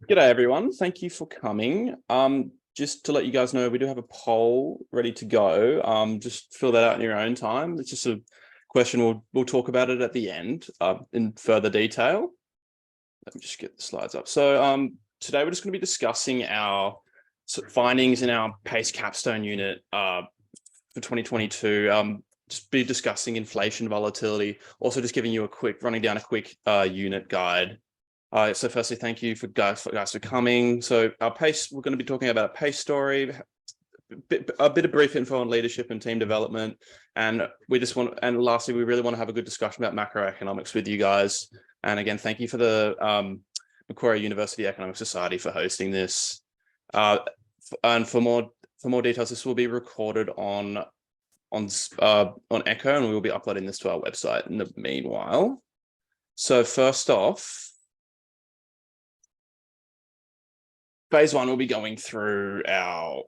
G'day everyone, thank you for coming. Just to let you guys know, we do have a poll ready to go. Just fill that out in your own time. It's just a question, we'll talk about it at the end in further detail. Let me just get the slides up. So today we're just going to be discussing our findings in our PACE Capstone unit for 2022. Just be discussing inflation volatility, also just giving you running down a quick unit guide. So firstly, thank you for guys for coming. So our PACE, we're going to be talking about a PACE story, a bit of brief info on leadership and team development. And lastly, we really want to have a good discussion about macroeconomics with you guys. And again, thank you for the Macquarie University Economic Society for hosting this. And for more details, this will be recorded on Echo, and we will be uploading this to our website in the meanwhile. So first off, Phase one will be going through what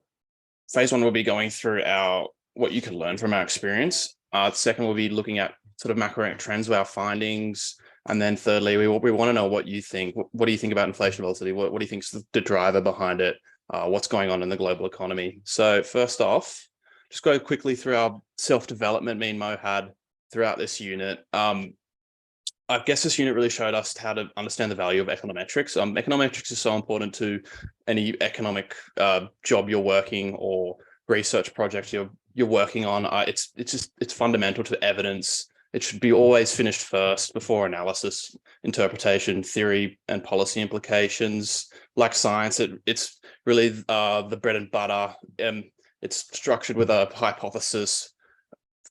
you can learn from our experience. Second, we'll be looking at sort of macroeconomic trends with our findings. And then thirdly, we want to know what you think. What do you think about inflation volatility? What do you think is the driver behind it? What's going on in the global economy? So first off, just go quickly through our self-development me and Mo had throughout this unit. I guess this unit really showed us how to understand the value of econometrics. Econometrics is so important to any economic job you're working or research project you're working on. It's fundamental to evidence. It should be always finished first before analysis, interpretation, theory, and policy implications. Like science, it's really the bread and butter. It's structured with a hypothesis,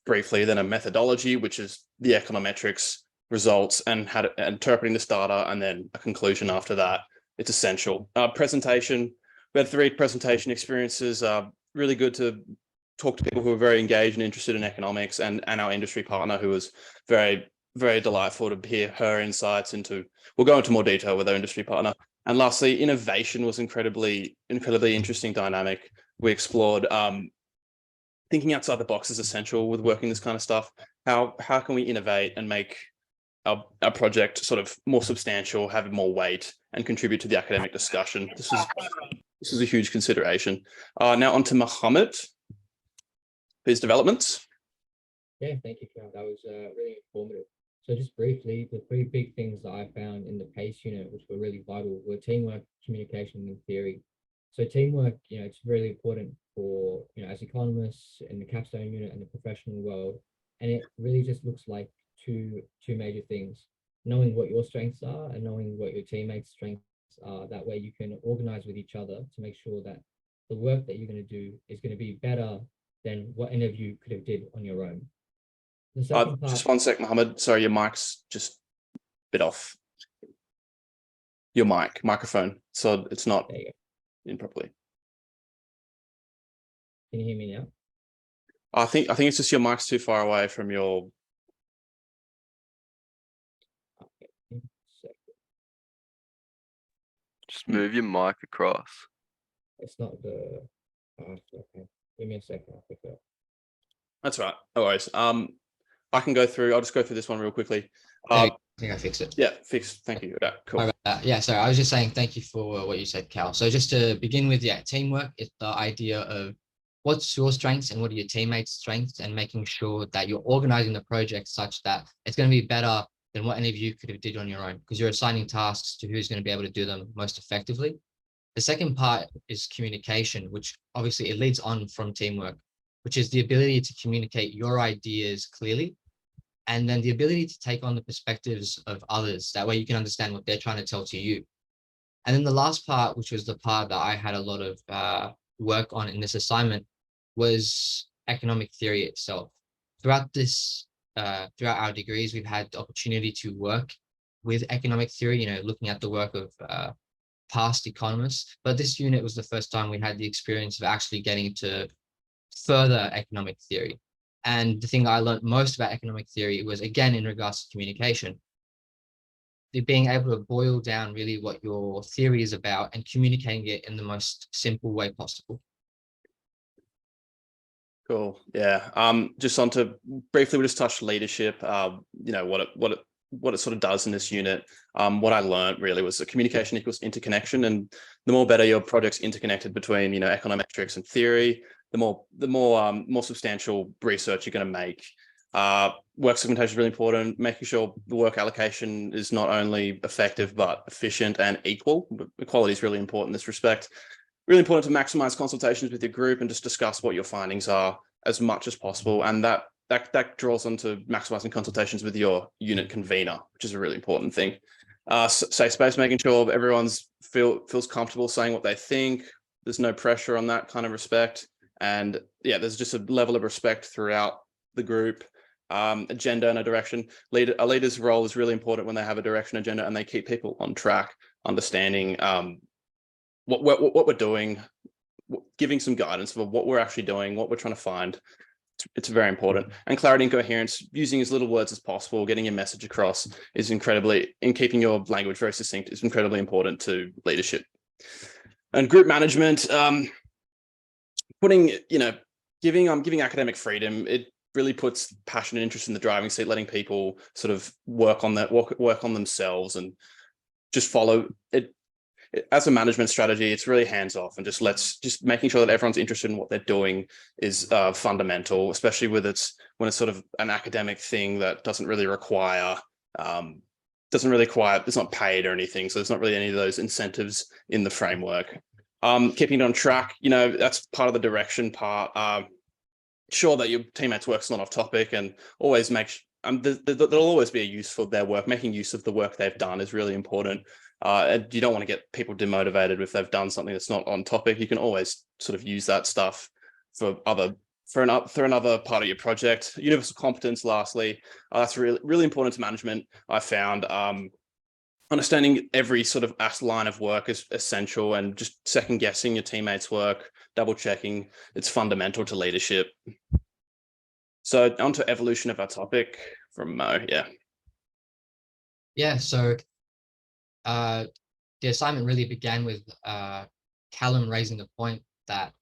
briefly, then a methodology, which is the econometrics results and interpreting this data, and then a conclusion after that. It's essential. Presentation, we had 3 presentation experiences. Really good to talk to people who are very engaged and interested in economics, and our industry partner, who was very, very delightful to hear her insights into. We'll go into more detail with our industry partner. And lastly, innovation was incredibly interesting dynamic. We explored thinking outside the box is essential with working this kind of stuff. How can we innovate and make our project sort of more substantial, have more weight, and contribute to the academic discussion? This is a huge consideration. Now on to Mohamed, his developments. Yeah, thank you, Calum. That was really informative. So just briefly, the 3 big things that I found in the PACE unit, which were really vital, were teamwork, communication, and theory. So teamwork, it's really important for, as economists in the Capstone unit and the professional world. And it really just looks like two major things: knowing what your strengths are and knowing what your teammates' strengths are. That way you can organize with each other to make sure that the work that you're going to do is going to be better than what any of you could have did on your own. The second part, just one sec, Mohamed. Sorry, your mic's just a bit off. Your microphone, so it's not in properly. Can you hear me now? I think it's just your mic's too far away from your. Just move your mic across. It's not the. Okay. Give me a second. I'll pick it up. That's right. No worries. I can go through. I'll just go through this one real quickly. I think I fixed it. Yeah, fixed. Thank you. Yeah, cool. Yeah, so I was just saying thank you for what you said, Cal. So just to begin with, teamwork is the idea of what's your strengths and what are your teammates' strengths, and making sure that you're organizing the project such that it's going to be better than what any of you could have did on your own, because you're assigning tasks to who's going to be able to do them most effectively. The second part is communication, which obviously it leads on from teamwork, which is the ability to communicate your ideas clearly, and then the ability to take on the perspectives of others. That way you can understand what they're trying to tell to you. And then the last part, which was the part that I had a lot of work on in this assignment, was economic theory itself. Throughout our degrees, we've had the opportunity to work with economic theory, looking at the work of past economists. But this unit was the first time we had the experience of actually getting to further economic theory. And the thing I learned most about economic theory was, again, in regards to communication. Being able to boil down really what your theory is about and communicating it in the most simple way possible. Cool. Yeah. Just on to briefly, we just touched leadership. What what it sort of does in this unit, what I learned really was that communication equals interconnection, and the more better your project's interconnected between, you know, econometrics and theory, the more substantial research you're going to make. Work segmentation is really important, making sure the work allocation is not only effective but efficient and equal. Equality is really important in this respect. Really important to maximize consultations with your group and just discuss what your findings are as much as possible, and that draws onto maximizing consultations with your unit convener, which is a really important thing. Safe space, making sure everyone's feels comfortable saying what they think. There's no pressure on that kind of respect, and yeah, there's just a level of respect throughout the group. Agenda and a direction. A leader's role is really important when they have a direction agenda and they keep people on track, understanding what we're doing, giving some guidance for what we're actually doing, what we're trying to find. It's very important. And clarity and coherence, using as little words as possible, getting your message across is incredibly, in keeping your language very succinct, is incredibly important to leadership. And group management, putting, you know, giving academic freedom, it really puts passion and interest in the driving seat, letting people sort of work on themselves and just follow it. As a management strategy, it's really hands-off and just making sure that everyone's interested in what they're doing is fundamental, especially when it's sort of an academic thing that doesn't really require, it's not paid or anything. So there's not really any of those incentives in the framework. Keeping it on track, you know, that's part of the direction part. Sure that your teammates' work's not off topic, and always there'll always be a use for their work. Making use of the work they've done is really important. And you don't want to get people demotivated if they've done something that's not on topic. You can always sort of use that stuff for another part of your project. Universal competence, lastly, that's really important to management. I found understanding every sort of line of work is essential, and just second guessing your teammates' work, double checking, it's fundamental to leadership. So on to evolution of our topic from Mo. Yeah, so the assignment really began with Calum raising the point that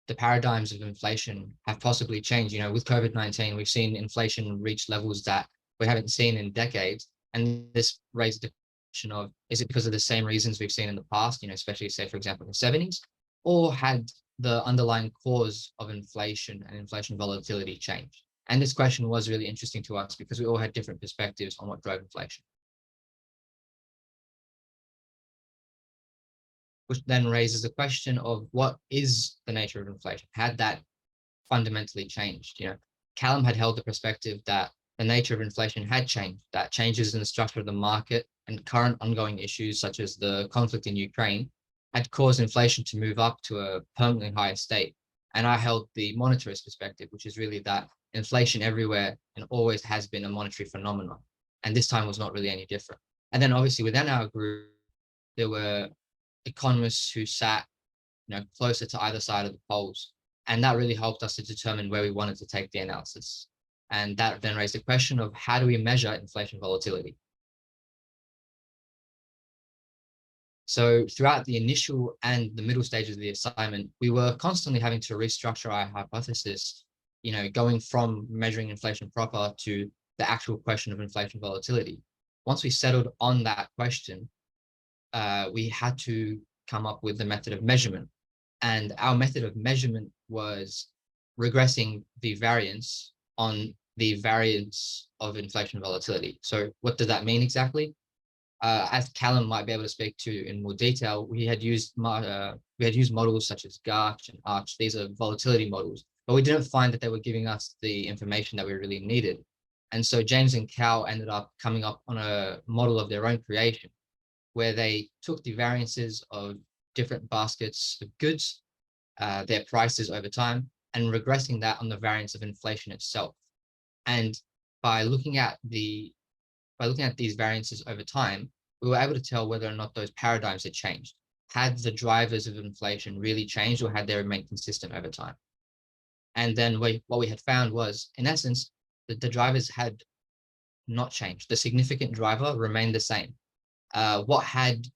the paradigms of inflation have possibly changed. You know, with COVID-19, we've seen inflation reach levels that we haven't seen in decades. And this raised the question of, is it because of the same reasons we've seen in the past, you know, especially say, for example, in the 70s, or had the underlying cause of inflation and inflation volatility changed? And this question was really interesting to us because we all had different perspectives on what drove inflation. Which then raises the question of what is the nature of inflation? Had that fundamentally changed? You know, Calum had held the perspective that the nature of inflation had changed, that changes in the structure of the market and current ongoing issues such as the conflict in Ukraine had caused inflation to move up to a permanently higher state. And I held the monetarist perspective, which is really that inflation everywhere and always has been a monetary phenomenon. And this time was not really any different. And then obviously within our group, there were economists who sat, you know, closer to either side of the polls, and that really helped us to determine where we wanted to take the analysis. And that then raised the question of, how do we measure inflation volatility? So throughout the initial and the middle stages of the assignment, we were constantly having to restructure our hypothesis, you know, going from measuring inflation proper to the actual question of inflation volatility. Once we settled on that question, we had to come up with the method of measurement. And our method of measurement was regressing the variance on the variance of inflation volatility. So what does that mean exactly? As Calum might be able to speak to in more detail, we had used models such as GARCH and ARCH. These are volatility models, but we didn't find that they were giving us the information that we really needed. And so James and Cal ended up coming up on a model of their own creation, where they took the variances of different baskets of goods, their prices over time, and regressing that on the variance of inflation itself. And by looking at these variances over time, we were able to tell whether or not those paradigms had changed. Had the drivers of inflation really changed, or had they remained consistent over time? And then what we had found was, in essence, that the drivers had not changed. The significant driver remained the same. What had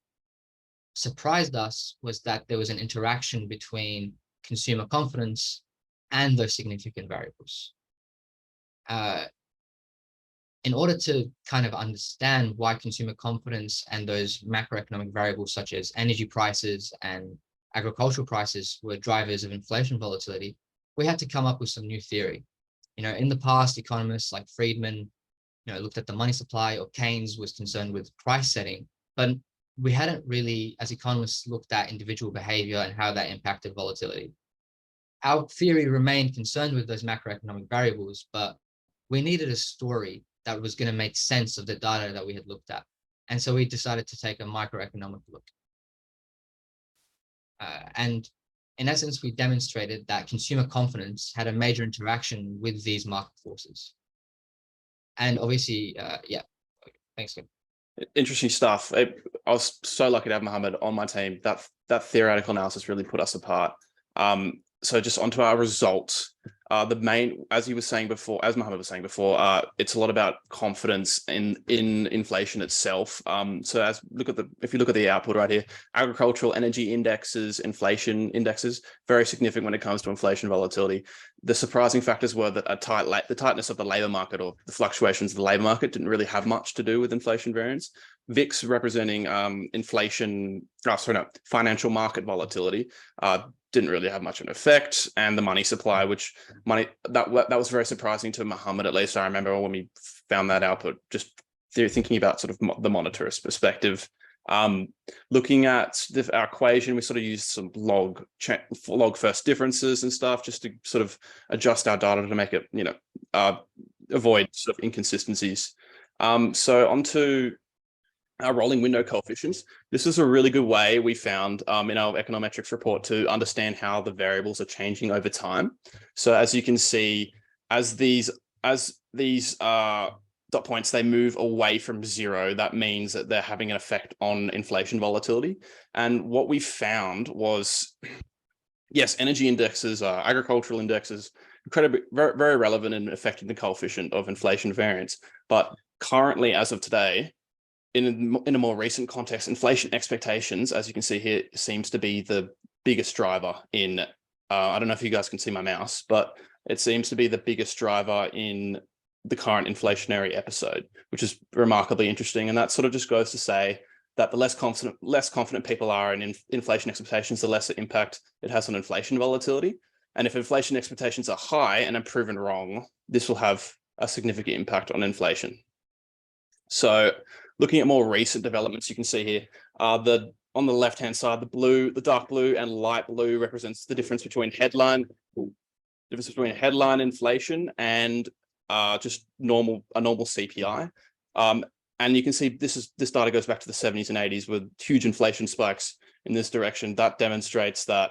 surprised us was that there was an interaction between consumer confidence and those significant variables. in order to kind of understand why consumer confidence and those macroeconomic variables such as energy prices and agricultural prices were drivers of inflation volatility, we had to come up with some new theory. In the past, economists like Friedman, looked at the money supply, or Keynes was concerned with price setting, but we hadn't really, as economists, looked at individual behavior and how that impacted volatility. Our theory remained concerned with those macroeconomic variables, but we needed a story that was going to make sense of the data that we had looked at. And so we decided to take a microeconomic look. And in essence, we demonstrated that consumer confidence had a major interaction with these market forces. And obviously, yeah, thanks. Interesting stuff. I was so lucky to have Mohamed on my team. That theoretical analysis really put us apart. So just onto our results. The main, as Mohamed was saying before, it's a lot about confidence in inflation itself. So if you look at the output right here, agricultural energy indexes, inflation indexes, very significant when it comes to inflation volatility. The surprising factors were that the tightness of the labor market, or the fluctuations of the labor market, didn't really have much to do with inflation variance. VIX, representing financial market volatility, didn't really have much of an effect, and the money supply, that was very surprising to Mohamed, at least I remember when we found that output, just thinking about sort of the monetarist perspective. Looking at our equation, we sort of used some log first differences and stuff just to sort of adjust our data to make it, avoid sort of inconsistencies. So onto our rolling window coefficients. This is a really good way we found in our econometrics report to understand how the variables are changing over time. So as you can see, as these dot points, they move away from zero, that means that they're having an effect on inflation volatility. And what we found was, yes, energy indexes, agricultural indexes, incredibly very relevant in affecting the coefficient of inflation variance. But currently, as of today, in a more recent context, inflation expectations, as you can see here, seems to be the biggest driver in, I don't know if you guys can see my mouse, but it seems to be the biggest driver in the current inflationary episode, which is remarkably interesting. And that sort of just goes to say that the less confident people are in inflation expectations, the less impact it has on inflation volatility. And if inflation expectations are high and are proven wrong, this will have a significant impact on inflation. So looking at more recent developments, you can see here, on the left-hand side, the dark blue and light blue represents the difference between headline inflation and just a normal CPI. And you can see this data goes back to the 70s and 80s with huge inflation spikes in this direction. That demonstrates that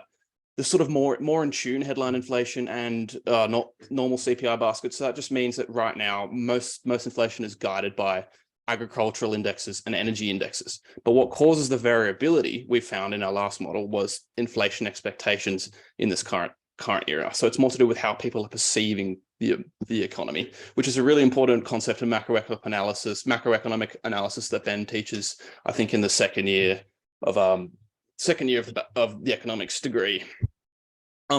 there's sort of more in tune headline inflation and not normal CPI baskets. So that just means that right now most inflation is guided by agricultural indexes and energy indexes. But what causes the variability we found in our last model was inflation expectations in this current era. So it's more to do with how people are perceiving the economy, which is a really important concept in macroeconomic analysis that Ben teaches, I think, in the second year of the economics degree.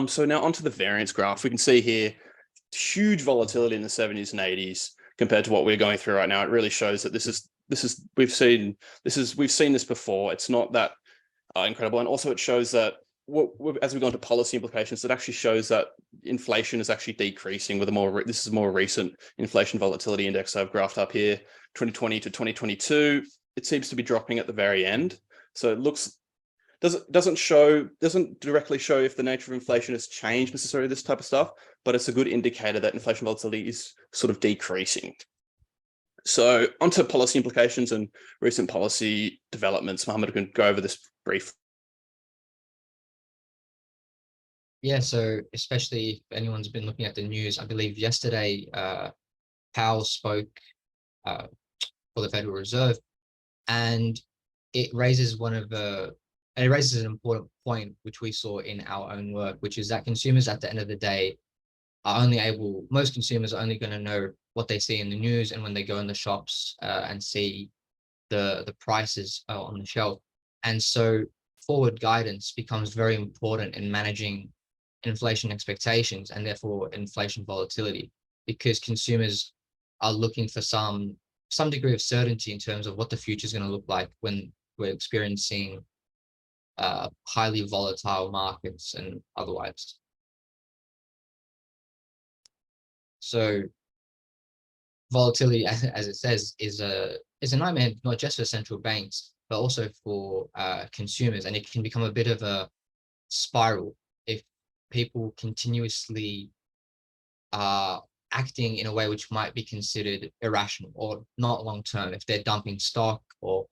So now onto the variance graph. We can see here huge volatility in the 70s and 80s compared to what we're going through right now. It really shows that we've seen this before. It's not that incredible, and also it shows that as we go into policy implications, it actually shows that inflation is actually decreasing with this is a more recent inflation volatility index I've graphed up here, 2020 to 2022. It seems to be dropping at the very end. So it doesn't directly show if the nature of inflation has changed necessarily, this type of stuff, but it's a good indicator that inflation volatility is sort of decreasing. So onto policy implications and recent policy developments. Mohamed can go over this briefly. Yeah, so especially if anyone's been looking at the news, I believe yesterday, Powell spoke for the Federal Reserve, and it raises an important point, which we saw in our own work, which is that consumers at the end of the day most consumers are only going to know what they see in the news and when they go in the shops and see the prices on the shelf. And so forward guidance becomes very important in managing inflation expectations and therefore inflation volatility, because consumers are looking for some degree of certainty in terms of what the future is going to look like when we're experiencing highly volatile markets and otherwise. So volatility, as it says, is a nightmare, not just for central banks, but also for consumers. And it can become a bit of a spiral if people continuously are acting in a way which might be considered irrational or not long-term, if they're dumping stock or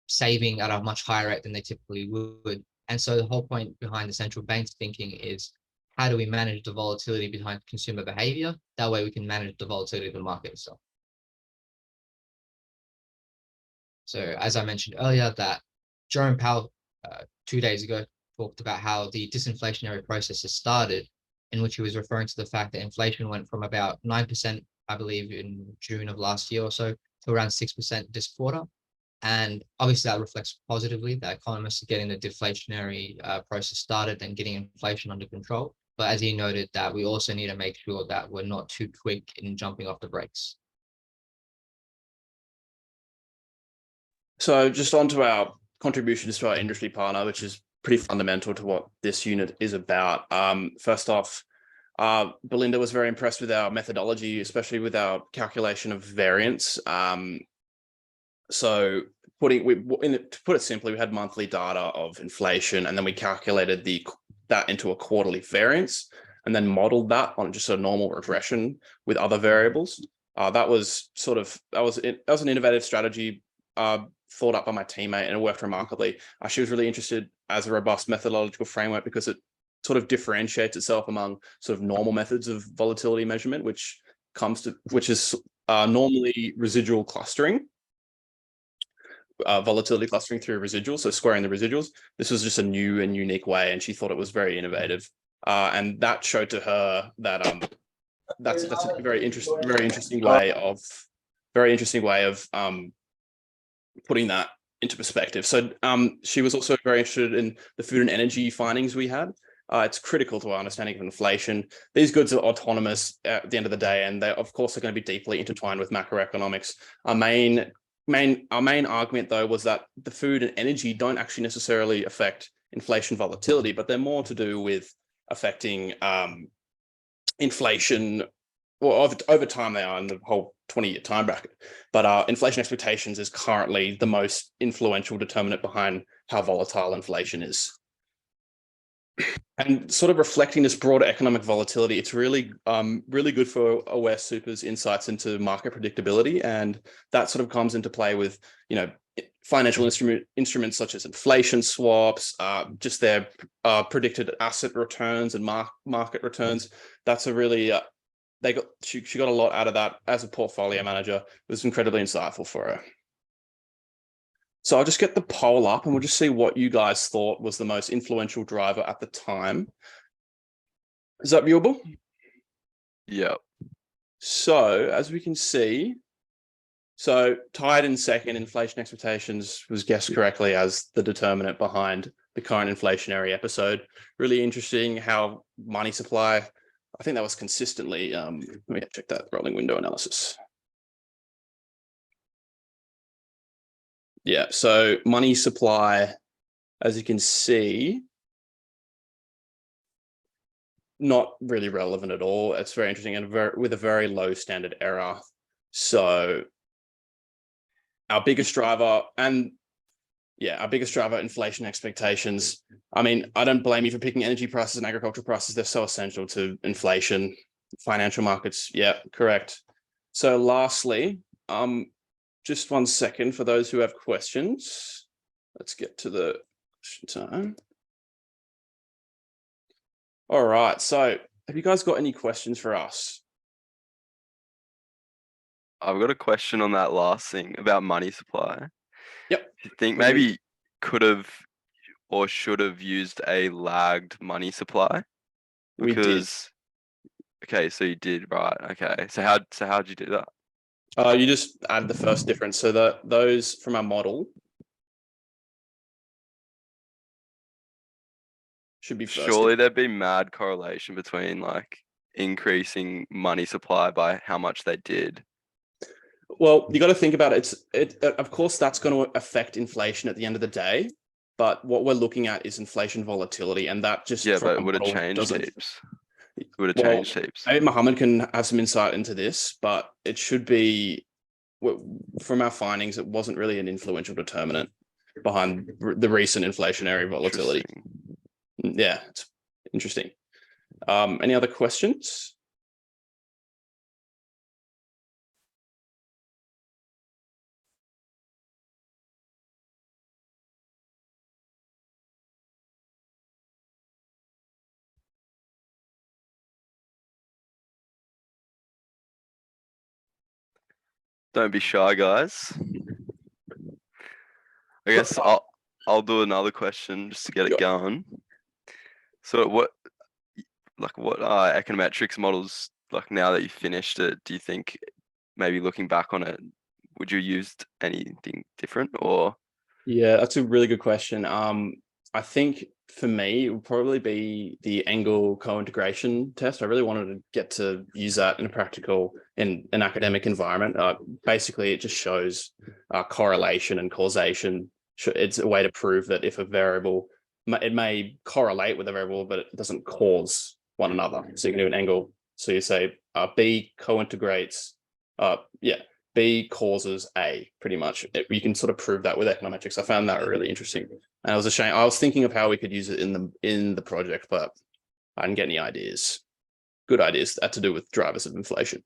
saving at a much higher rate than they typically would. And so the whole point behind the central bank's thinking is, how do we manage the volatility behind consumer behavior? That way we can manage the volatility of the market itself. So as I mentioned earlier, that Jerome Powell 2 days ago talked about how the disinflationary process has started, in which he was referring to the fact that inflation went from about 9%, I believe, in June of last year or so, to around 6% this quarter. And obviously that reflects positively that economists are getting the deflationary process started and getting inflation under control. But as he noted, that we also need to make sure that we're not too quick in jumping off the brakes. So just onto our contributions to our industry partner, which is pretty fundamental to what this unit is about. First off, Belinda was very impressed with our methodology, especially with our calculation of variance. So to put it simply, we had monthly data of inflation, and then we calculated that into a quarterly variance, and then modeled that on just a normal regression with other variables. That was an innovative strategy thought up by my teammate, and it worked remarkably. She was really interested as a robust methodological framework because it sort of differentiates itself among sort of normal methods of volatility measurement, which is normally residual clustering. Volatility clustering through residuals, so squaring the residuals. This was just a new and unique way, and she thought it was very innovative. And that showed to her that that's a very interesting way of putting that into perspective. So she was also very interested in the food and energy findings we had. It's critical to our understanding of inflation. These goods are autonomous at the end of the day, and they, of course, are going to be deeply intertwined with macroeconomics. Our main argument, though, was that the food and energy don't actually necessarily affect inflation volatility, but they're more to do with affecting inflation. Well, over time they are in the whole 20-year time bracket. But inflation expectations is currently the most influential determinant behind how volatile inflation is. And sort of reflecting this broader economic volatility, it's really good for Aware Super's insights into market predictability, and that sort of comes into play with financial instruments such as inflation swaps, just their predicted asset returns and market returns. That's a really she got a lot out of that as a portfolio manager. It was incredibly insightful for her. So I'll just get the poll up and we'll just see what you guys thought was the most influential driver at the time. Is that viewable? Yeah. So as we can see, tied in second, inflation expectations was guessed correctly as the determinant behind the current inflationary episode. Really interesting how money supply, I think that was consistently, let me check that rolling window analysis. Yeah, so money supply, as you can see, not really relevant at all. It's very interesting and with a very low standard error. So our biggest driver, inflation expectations. I mean, I don't blame you for picking energy prices and agricultural prices. They're so essential to inflation. Financial markets, yeah, correct. So lastly, just 1 second for those who have questions. Let's get to the question time. All right, so have you guys got any questions for us? I've got a question on that last thing about money supply. Yep. Do you think maybe could have or should have used a lagged money supply? We did. Okay, so you did, right? Okay, so how'd you do that? You just add the first difference. So those from our model should be first. Surely there'd be mad correlation between like increasing money supply by how much they did. Well, you got to think about it. Of course, that's going to affect inflation at the end of the day. But what we're looking at is inflation volatility, and that just Yeah, from but a it would have model changed doesn't. heaps. It would have Well, changed heaps. maybe Mohamed can have some insight into this, but it should be, from our findings, it wasn't really an influential determinant behind the recent inflationary volatility. Yeah, it's interesting. Any other questions? Don't be shy, guys. I guess I'll do another question just to get it going. So what econometrics models, like now that you've finished it, do you think maybe looking back on it, would you used anything different or? Yeah, that's a really good question. I think for me, it would probably be the angle co-integration test. I really wanted to get to use that in a practical, in an academic environment. Basically, it just shows correlation and causation. It's a way to prove that if a variable, it may correlate with a variable, but it doesn't cause one another. So you can do an angle. So you say B co-integrates, B causes A, pretty much. You can sort of prove that with econometrics. I found that really interesting. And it was a shame. I was thinking of how we could use it in the project, but I didn't get any ideas. Good ideas that had to do with drivers of inflation.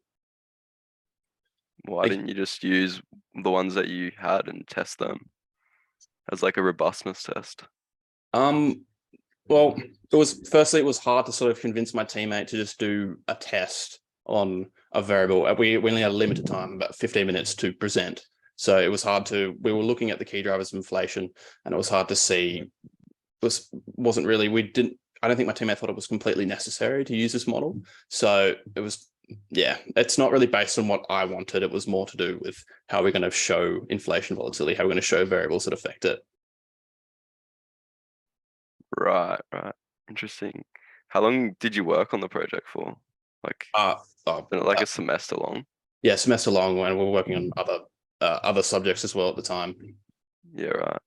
Why didn't you just use the ones that you had and test them as like a robustness test? Well, it was hard to sort of convince my teammate to just do a test on a variable. We only had a limited time, about 15 minutes to present. So it was hard to, we were looking at the key drivers of inflation, and it was hard to see, wasn't really, I don't think my teammate thought it was completely necessary to use this model. So it was, yeah, it's not really based on what I wanted. It was more to do with how we're going to show inflation volatility, how we're going to show variables that affect it. Right. Interesting. How long did you work on the project for? Like, like a semester long? Yeah, semester long, when we were working on other subjects as well at the time. Yeah, right.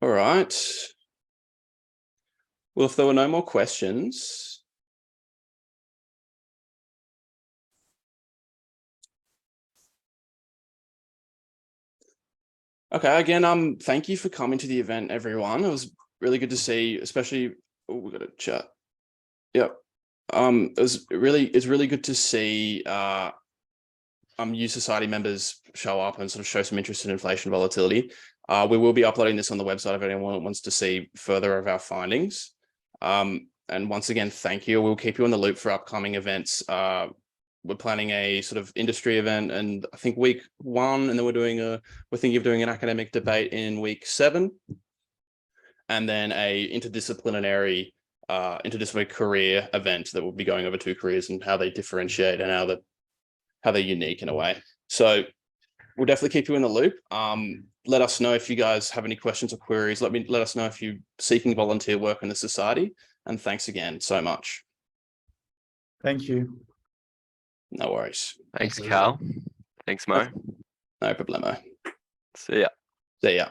All right. Well, if there were no more questions, okay, again, thank you for coming to the event, everyone. It was really good to see, especially, we got a chat. Yep. It's really good to see U Society members show up and sort of show some interest in inflation volatility. We will be uploading this on the website if anyone wants to see further of our findings. And once again, thank you. We'll keep you in the loop for upcoming events. We're planning a sort of industry event, and I think week 1, and then we're thinking of doing an academic debate in week 7, and then a interdisciplinary career event that will be going over 2 careers and how they differentiate and how they're unique in a way. So we'll definitely keep you in the loop. Let us know if you guys have any questions or queries. Let us know if you're seeking volunteer work in the society. And thanks again so much. Thank you. No worries. Thanks, Cal. Thanks, Mo. No problemo. See ya. See ya.